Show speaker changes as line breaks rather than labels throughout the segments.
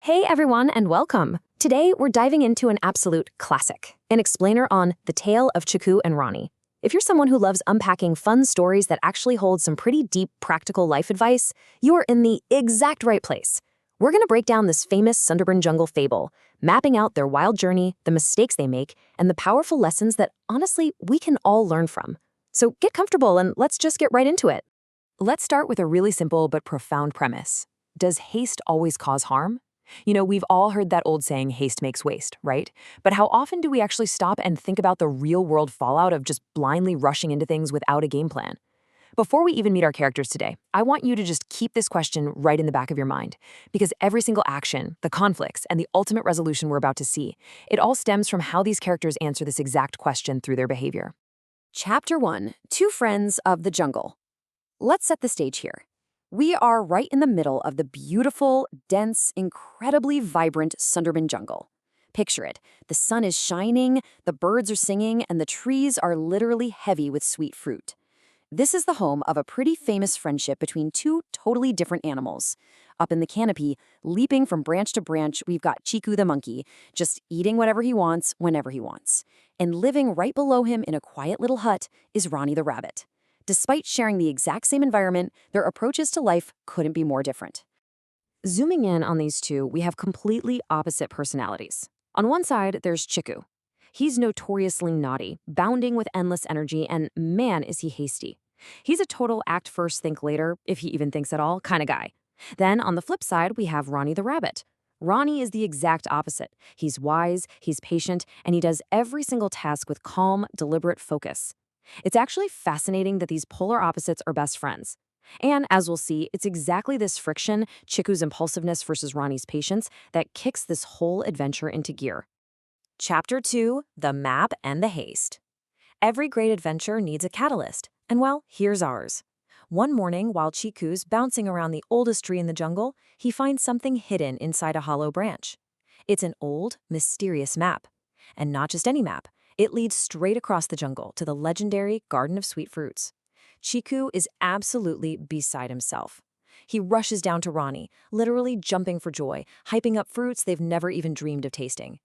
Hey everyone and welcome. Today we're diving into an absolute classic, an explainer on The Tale of Chiku and Rony. If you're someone who loves unpacking fun stories that actually hold some pretty deep practical life advice, you are in the exact right place. We're going to break down this famous Sundarban jungle fable, mapping out their wild journey, the mistakes they make, and the powerful lessons that honestly we can all learn from. So get comfortable and let's just get right into it. Let's start with a really simple but profound premise. Does haste always cause harm? You know, we've all heard that old saying, haste makes waste, right? But how often do we actually stop and think about the real-world fallout of just blindly rushing into things without a game plan? Before we even meet our characters today, I want you to just keep this question right in the back of your mind, because every single action, the conflicts, and the ultimate resolution we're about to see, it all stems from how these characters answer this exact question through their behavior. Chapter 1: Two Friends of the Jungle. Let's set the stage here. We are right in the middle of the beautiful, dense, incredibly vibrant Sundarban jungle. Picture it. The sun is shining, the birds are singing, and the trees are literally heavy with sweet fruit. This is the home of a pretty famous friendship between two totally different animals. Up in the canopy, leaping from branch to branch, we've got Chiku the monkey, just eating whatever he wants, whenever he wants. And living right below him in a quiet little hut is Rony the rabbit. Despite sharing the exact same environment, their approaches to life couldn't be more different. Zooming in on these two, we have completely opposite personalities. On one side, there's Chiku. He's notoriously naughty, bounding with endless energy, and man, is he hasty. He's a total act first, think later, if he even thinks at all, kind of guy. Then on the flip side, we have Rony the rabbit. Rony is the exact opposite. He's wise, he's patient, and he does every single task with calm, deliberate focus. It's actually fascinating that these polar opposites are best friends. And as we'll see, it's exactly this friction, Chiku's impulsiveness versus Rony's patience, that kicks this whole adventure into gear. Chapter 2: The Map and the Haste. Every great adventure needs a catalyst, and well, here's ours. One morning, while Chiku's bouncing around the oldest tree in the jungle, he finds something hidden inside a hollow branch. It's an old, mysterious map. And not just any map. It leads straight across the jungle to the legendary Garden of Sweet Fruits. Chiku is absolutely beside himself. He rushes down to Rony, literally jumping for joy, hyping up fruits they've never even dreamed of tasting.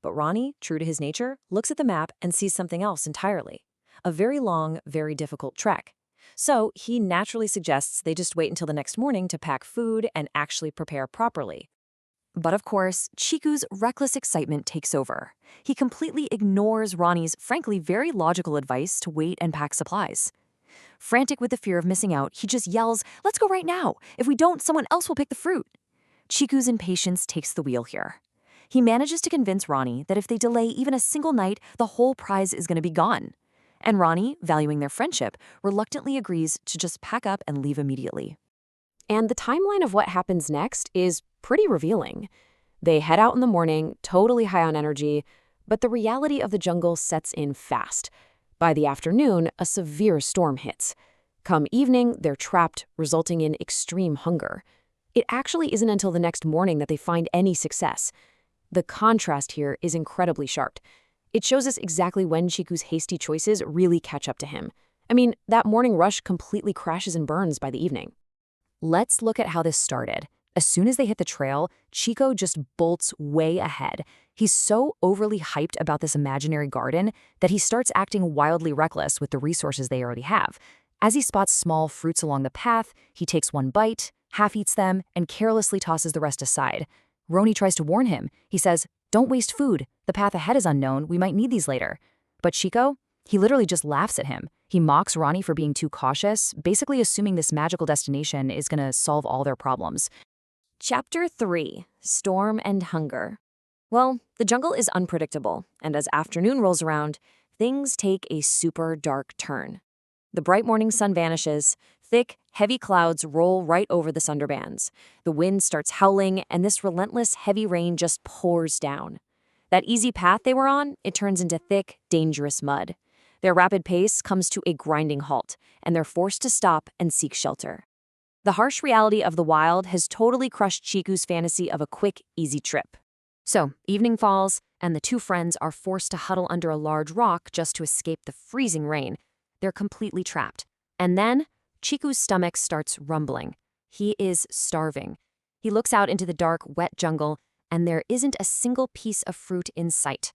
But Rony, true to his nature, looks at the map and sees something else entirely. A very long, very difficult trek. So he naturally suggests they just wait until the next morning to pack food and actually prepare properly. But of course, Chiku's reckless excitement takes over. He completely ignores Rony's, frankly, very logical advice to wait and pack supplies. Frantic with the fear of missing out, he just yells, "Let's go right now! If we don't, someone else will pick the fruit!" Chiku's impatience takes the wheel here. He manages to convince Rony that if they delay even a single night, the whole prize is going to be gone. And Rony, valuing their friendship, reluctantly agrees to just pack up and leave immediately. And the timeline of what happens next is pretty revealing. They head out in the morning, totally high on energy, but the reality of the jungle sets in fast. By the afternoon, a severe storm hits. Come evening, they're trapped, resulting in extreme hunger. It actually isn't until the next morning that they find any success. The contrast here is incredibly sharp. It shows us exactly when Chiku's hasty choices really catch up to him. I mean, that morning rush completely crashes and burns by the evening. Let's look at how this started. As soon as they hit the trail, Chiku just bolts way ahead. He's so overly hyped about this imaginary garden that he starts acting wildly reckless with the resources they already have. As he spots small fruits along the path, he takes one bite, half-eats them, and carelessly tosses the rest aside. Rony tries to warn him. He says, "Don't waste food. The path ahead is unknown. We might need these later." But Chiku, he literally just laughs at him. He mocks Rony for being too cautious, basically assuming this magical destination is going to solve all their problems. Chapter 3: Storm and Hunger. Well, the jungle is unpredictable, and as afternoon rolls around, things take a super dark turn. The bright morning sun vanishes, thick, heavy clouds roll right over the Sundarbans. The wind starts howling, and this relentless, heavy rain just pours down. That easy path they were on, it turns into thick, dangerous mud. Their rapid pace comes to a grinding halt, and they're forced to stop and seek shelter. The harsh reality of the wild has totally crushed Chiku's fantasy of a quick, easy trip. So, evening falls, and the two friends are forced to huddle under a large rock just to escape the freezing rain. They're completely trapped. And then, Chiku's stomach starts rumbling. He is starving. He looks out into the dark, wet jungle, and there isn't a single piece of fruit in sight.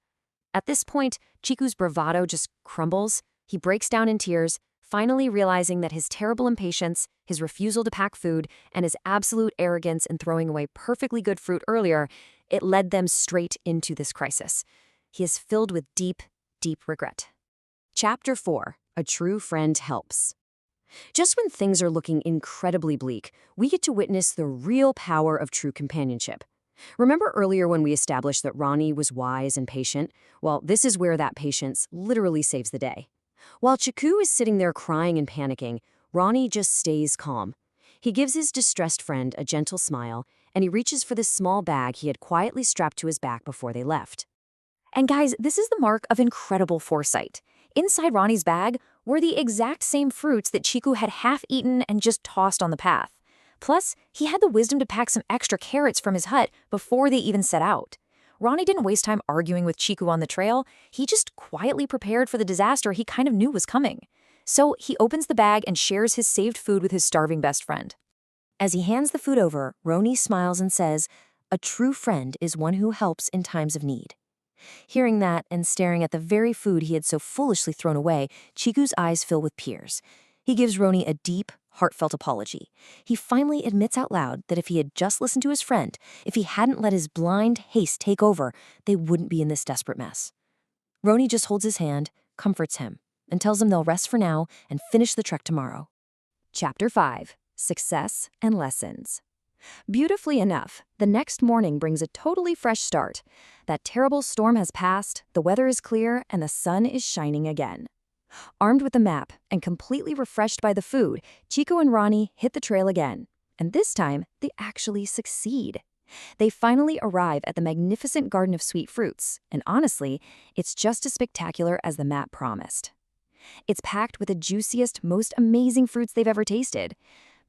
At this point, Chiku's bravado just crumbles. He breaks down in tears, finally realizing that his terrible impatience, his refusal to pack food, and his absolute arrogance in throwing away perfectly good fruit earlier, it led them straight into this crisis. He is filled with deep, deep regret. Chapter 4. A True Friend Helps. Just when things are looking incredibly bleak, we get to witness the real power of true companionship. Remember earlier when we established that Rony was wise and patient? Well, this is where that patience literally saves the day. While Chiku is sitting there crying and panicking, Rony just stays calm. He gives his distressed friend a gentle smile, and he reaches for the small bag he had quietly strapped to his back before they left. And guys, this is the mark of incredible foresight. Inside Rony's bag were the exact same fruits that Chiku had half-eaten and just tossed on the path. Plus, he had the wisdom to pack some extra carrots from his hut before they even set out. Rony didn't waste time arguing with Chiku on the trail. He just quietly prepared for the disaster he kind of knew was coming. So he opens the bag and shares his saved food with his starving best friend. As he hands the food over, Rony smiles and says, "A true friend is one who helps in times of need." Hearing that and staring at the very food he had so foolishly thrown away, Chiku's eyes fill with tears. He gives Rony a deep, heartfelt apology. He finally admits out loud that if he had just listened to his friend, if he hadn't let his blind haste take over, they wouldn't be in this desperate mess. Rony just holds his hand, comforts him, and tells him they'll rest for now and finish the trek tomorrow. Chapter 5. Success and Lessons. Beautifully enough, the next morning brings a totally fresh start. That terrible storm has passed, the weather is clear, and the sun is shining again. Armed with the map and completely refreshed by the food, Chiku and Rony hit the trail again. And this time, they actually succeed. They finally arrive at the magnificent garden of sweet fruits, and honestly, it's just as spectacular as the map promised. It's packed with the juiciest, most amazing fruits they've ever tasted.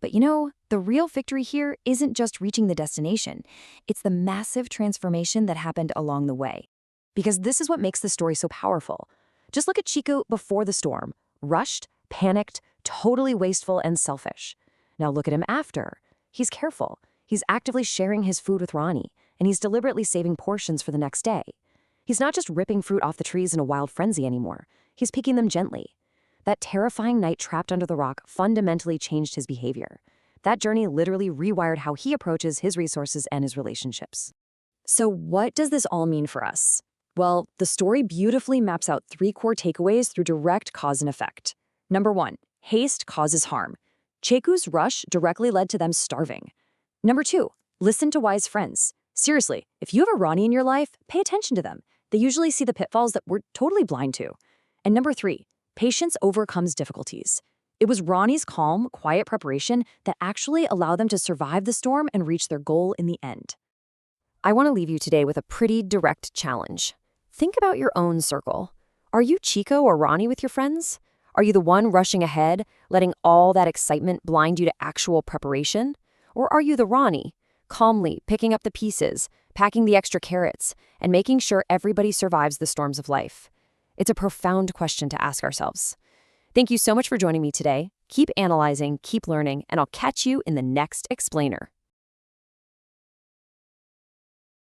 But you know, the real victory here isn't just reaching the destination. It's the massive transformation that happened along the way. Because this is what makes the story so powerful. Just look at Chiku before the storm. Rushed, panicked, totally wasteful and selfish. Now look at him after. He's careful. He's actively sharing his food with Rony, and he's deliberately saving portions for the next day. He's not just ripping fruit off the trees in a wild frenzy anymore. He's picking them gently. That terrifying night trapped under the rock fundamentally changed his behavior. That journey literally rewired how he approaches his resources and his relationships. So what does this all mean for us? Well, the story beautifully maps out 3 core takeaways through direct cause and effect. Number 1, haste causes harm. Chiku's rush directly led to them starving. Number 2, listen to wise friends. Seriously, if you have a Rony in your life, pay attention to them. They usually see the pitfalls that we're totally blind to. And number 3, patience overcomes difficulties. It was Rony's calm, quiet preparation that actually allowed them to survive the storm and reach their goal in the end. I want to leave you today with a pretty direct challenge. Think about your own circle. Are you Chico or Rony with your friends? Are you the one rushing ahead, letting all that excitement blind you to actual preparation? Or are you the Rony, calmly picking up the pieces, packing the extra carrots, and making sure everybody survives the storms of life? It's a profound question to ask ourselves. Thank you so much for joining me today. Keep analyzing, keep learning, and I'll catch you in the next explainer.